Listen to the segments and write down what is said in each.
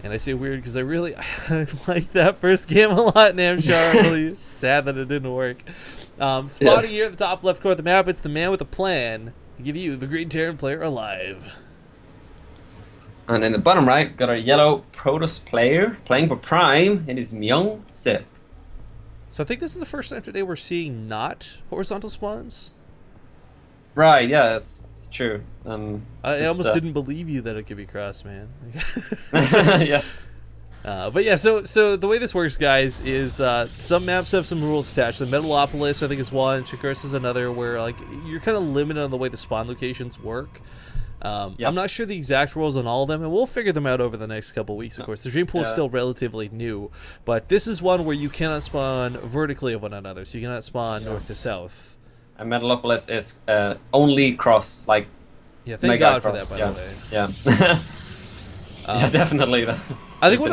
And I say weird because I really like that first game a lot, Namshar. I'm really sad that it didn't work. Spotting here at the top left corner of the map, it's the man with a plan to give you the Green Terran player alive. And in the bottom right, got our yellow Protoss player playing for Prime. It is MyungSik. So I think this is the first time today we're seeing not horizontal spawns. Right, yeah, it's true. I almost didn't believe you that it could be cross, man. Yeah. But yeah, so the way this works, guys, is some maps have some rules attached. The Metalopolis, I think, is one. Chikurs is another, where like you're kind of limited on the way the spawn locations work. Yep. I'm not sure the exact rules on all of them, and we'll figure them out over the next couple weeks, of course. The Dream Pool is still relatively new, but this is one where you cannot spawn vertically of one another, so you cannot spawn north to south. And Metalopolis is only cross, like, yeah, thank God for that, by the way. Yeah. Yeah, definitely. I think one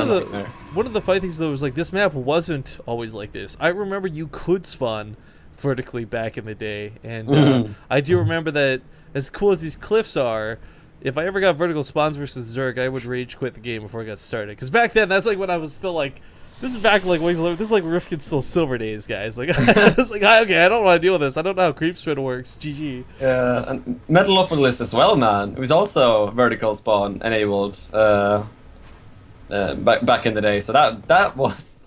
of the funny things though was like this map wasn't always like this. I remember you could spawn vertically back in the day, and I do remember that as cool as these cliffs are, if I ever got vertical spawns versus Zerg, I would rage quit the game before I got started. Because back then, that's like when I was still like, this is back like this is like Rifkin's still silver days, guys. Like I was like, okay, I don't want to deal with this. I don't know how creep spin works. GG. Yeah, and Metalopolis as well, man. It was also vertical spawn enabled back in the day. So that was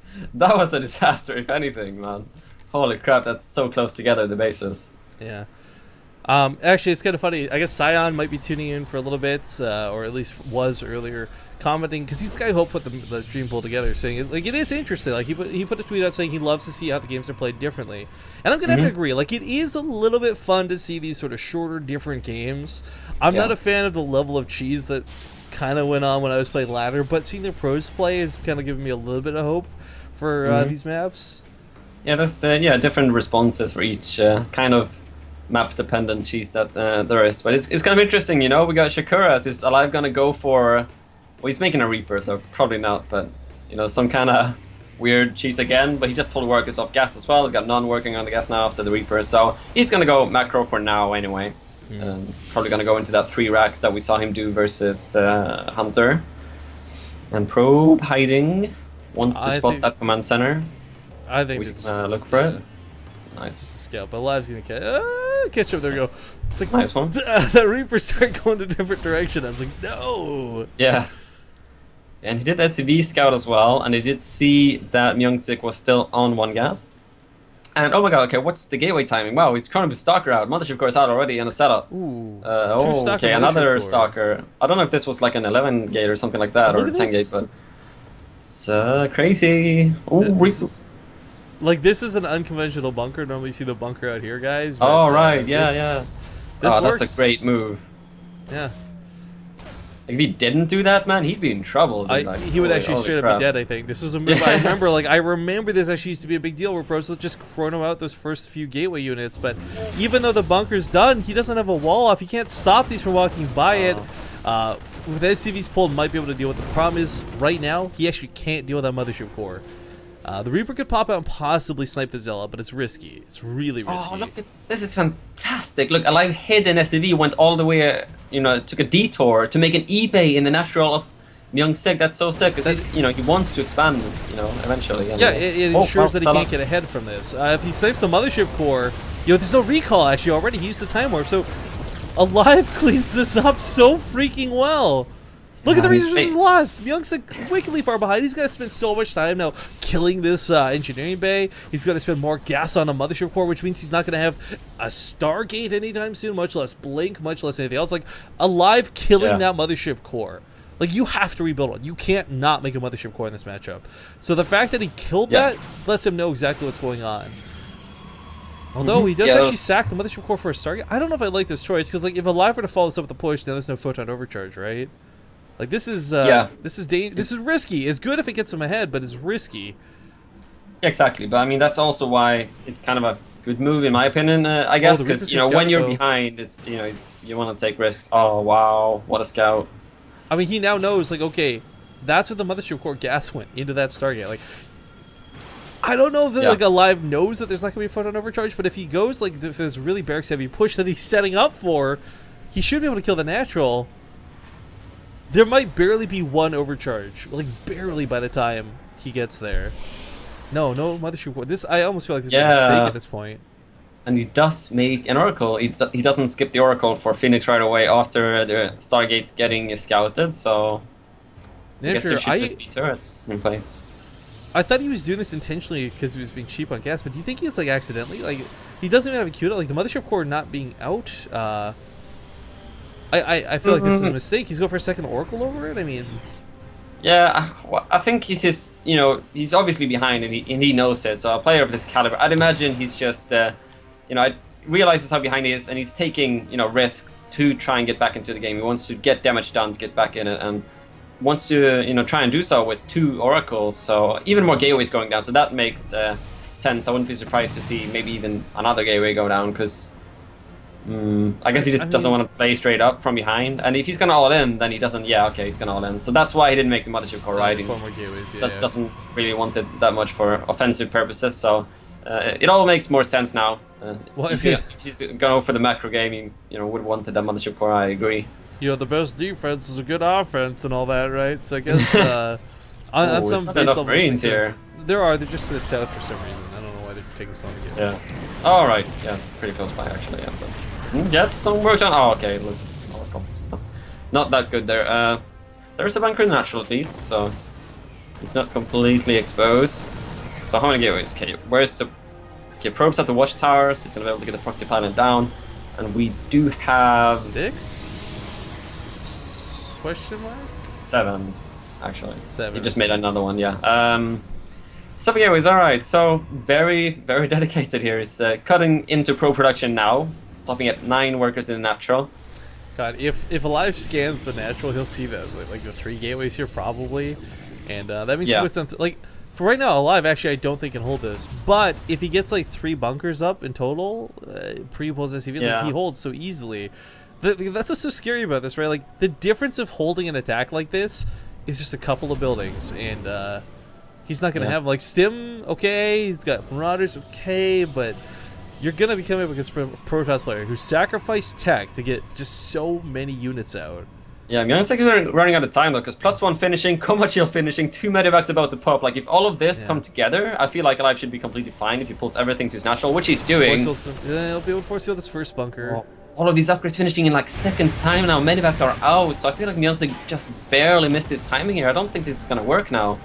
a disaster, if anything, man. Holy crap, that's so close together, the bases. Yeah. Actually, it's kind of funny. I guess Scion might be tuning in for a little bit, or at least was earlier, commenting, because he's the guy who put the Dream Pool together, saying like it is interesting. Like he put a tweet out saying he loves to see how the games are played differently, and I'm gonna have to agree. Like it is a little bit fun to see these sort of shorter, different games. I'm not a fan of the level of cheese that kind of went on when I was playing ladder, but seeing the pros play is kind of giving me a little bit of hope for these maps. Yeah, there's different responses for each kind of map-dependent cheese that there is, but it's kind of interesting, you know. We got Chikurs. Is Alive gonna go for? Well, he's making a Reaper, so probably not. But you know, some kind of weird cheese again. But he just pulled workers off gas as well. He's got none working on the gas now after the Reaper, so he's gonna go macro for now anyway. Probably gonna go into that 3 racks that we saw him do versus Hunter. And Probe hiding wants to spot that command center. I think we look for it. Nice. It's a scalp, but Alive's gonna catch up. There we go. It's like nice one. The Reaper started going a different direction. I was like, no. Yeah. And he did SCV scout as well, and he did see that MyungSik was still on 1 gas. And oh my god, okay, what's the gateway timing? Wow, he's trying to be Stalker out. Mothership Core is out already in a setup. Ooh. Okay, another Stalker. I don't know if this was like an 11 gate or something like that, or a 10 gate, but it's crazy. Ooh, like this is an unconventional bunker. Normally you see the bunker out here, guys. But, oh right, yeah. This works. That's a great move. Yeah. If he didn't do that, man, he'd be in trouble. He would actually straight up be dead, I think. This was a move I remember. Like I remember this actually used to be a big deal where pros would just chrono out those first few gateway units. But even though the bunker's done, he doesn't have a wall off. He can't stop these from walking by it. With SCVs pulled, might be able to deal with it. The problem is right now he actually can't deal with that mothership core. The Reaper could pop out and possibly snipe the Zella, but it's risky. It's really risky. Oh, look at this! Is fantastic. Look, Alive hid an SCV, went all the way, took a detour to make an eBay in the natural of MyungSik. That's so sick because he wants to expand, eventually. And, yeah, it ensures that he can't get ahead from this. If he snipes the mothership core, there's no recall actually already. He used the time warp, so Alive cleans this up so freaking well. Look at the resources lost. MyungSik wickedly far behind. He's going to spend so much time now killing this engineering bay. He's going to spend more gas on a mothership core, which means he's not going to have a Stargate anytime soon, much less Blink, much less anything else. Like, Alive killing that mothership core. Like, you have to rebuild one. You can't not make a mothership core in this matchup. So the fact that he killed that lets him know exactly what's going on. Although he does actually sack the mothership core for a Stargate. I don't know if I like this choice, because like if Alive were to follow this up with a push, then there's no photon overcharge, right? Like this is this is risky. It's good if it gets him ahead, but it's risky. Exactly, but I mean that's also why it's kind of a good move in my opinion. I guess because when you're behind, it's you want to take risks. Oh wow, what a scout! I mean, he now knows like okay, that's where the mothership core gas went into that Stargate. Like I don't know that like Alive knows that there's not gonna be a photon overcharge, but if he goes like if there's really barracks heavy push that he's setting up for, he should be able to kill the natural. there might barely be one overcharge, like barely by the time he gets there. No Mothership Core. This, I almost feel like this is a mistake at this point. And he does make an Oracle. He doesn't skip the Oracle for Phoenix right away after the Stargate getting scouted, so I guess there should just be turrets in place. I thought he was doing this intentionally because he was being cheap on gas, but do you think it's like accidentally? Like, he doesn't even have a queued out. Like, the Mothership Core not being out, I feel like this is a mistake. He's going for a second Oracle over it? I mean... Yeah, I think he's just, you know, he's obviously behind and he knows it. So a player of this caliber, I'd imagine he's just, you know, I realizes how behind he is and he's taking, you know, risks to try and get back into the game. He wants to get damage done to get back in it and wants to, you know, try and do so with 2 Oracles. So even more gateways going down. So that makes sense. I wouldn't be surprised to see maybe even another gateway go down because I guess he just doesn't want to play straight up from behind. And if he's going to all in, then he doesn't, yeah, okay, he's going to all in. So that's why he didn't make the Mothership Core riding. That doesn't really want it that much for offensive purposes. So it all makes more sense now. Well, if he's going to go for the macro game, he, you know, would have wanted that Mothership Core, I agree. You know, the best defense is a good offense and all that, right? So I guess on some base levels, here. they're just to the south for some reason. I don't know why they're taking so long to get. Yeah. All right. Yeah, pretty close by actually. Yeah, but get some work done. Oh, okay. It loses Oracle stuff. Not that good there. There's a bunker in natural at least, so it's not completely exposed. So how many gateways? Okay, where's the? Okay, probes at the watchtowers. He's gonna be able to get the proxy pilot down, and we do have 6? Question mark? 7, actually. 7. He just made another one. Yeah. 7 gateways. All right. So very dedicated here. He's cutting into pro production now, stopping at 9 workers in the natural. God, if Alive scans the natural, he'll see that like the 3 gateways here probably, and that means he puts them like. For right now, Alive actually I don't think can hold this, but if he gets like 3 bunkers up in total, pre-pulls SCVs, like he holds so easily. That's what's so scary about this, right? Like the difference of holding an attack like this is just a couple of buildings, and he's not gonna have like Stim. Okay, he's got Marauders. Okay, but you're gonna be coming up against a Protoss player who sacrificed tech to get just so many units out. Yeah, MyungSik is running out of time though, because +1 finishing, combat shield finishing, 2 medivacs about to pop. Like if all of this come together, I feel like Alive should be completely fine if he pulls everything to his natural, which he's doing. He'll be able to force seal this first bunker. All of these upgrades finishing in like seconds time now. Medivacs are out, so I feel like MyungSik just barely missed his timing here. I don't think this is gonna work now.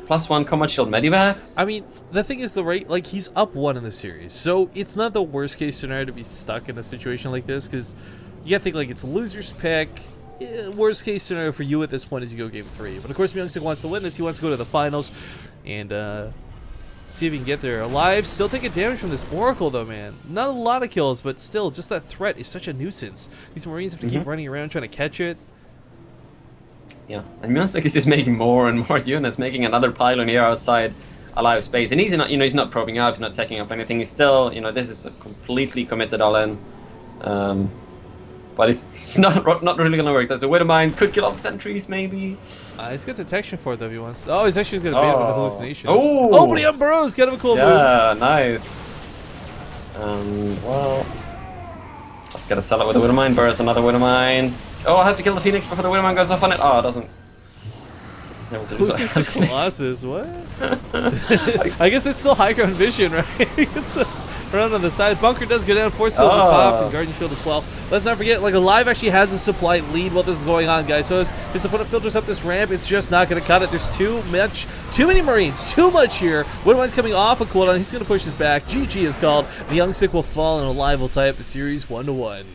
+1 combat shield medivacs. I mean, the thing is, like he's up 1 in the series, so it's not the worst case scenario to be stuck in a situation like this, because you gotta think like it's a loser's pick. Worst case scenario for you at this point is you go game 3. But of course, MyungSik wants to win this. He wants to go to the finals and see if he can get there. Alive, still taking damage from this Oracle though, man. Not a lot of kills, but still, just that threat is such a nuisance. These Marines have to keep running around trying to catch it. Yeah, and MyungSik is just making more and more units, making another pylon here outside Alive space. And he's not, you know, he's not probing out, he's not taking up anything. He's still, you know, this is a completely committed all-in. But it's not really gonna work. There's a Widowmine, could kill all the sentries maybe. He's got detection for it though if he wants. Oh, he's actually gonna bait him with a hallucination. Oh, but he unburrows, kind of a cool move. Yeah, nice. Well, just gotta sell it with a Widowmine. Burrows another Widowmine. Oh, has to kill the Phoenix before the Widowmine goes off on it. Oh, it doesn't. Colossus, what? I guess it's still high ground vision, right? It's around on the side. Bunker does go down. Force Fields pop and Guardian Shield as well. Let's not forget, like Alive actually has a supply lead while this is going on, guys. So as his opponent filters up this ramp, it's just not going to cut it. There's too many Marines, too much here. Widowmine's coming off a cooldown. He's going to push this back. GG is called. MyungSik will fall and Alive will tie up the series 1-1.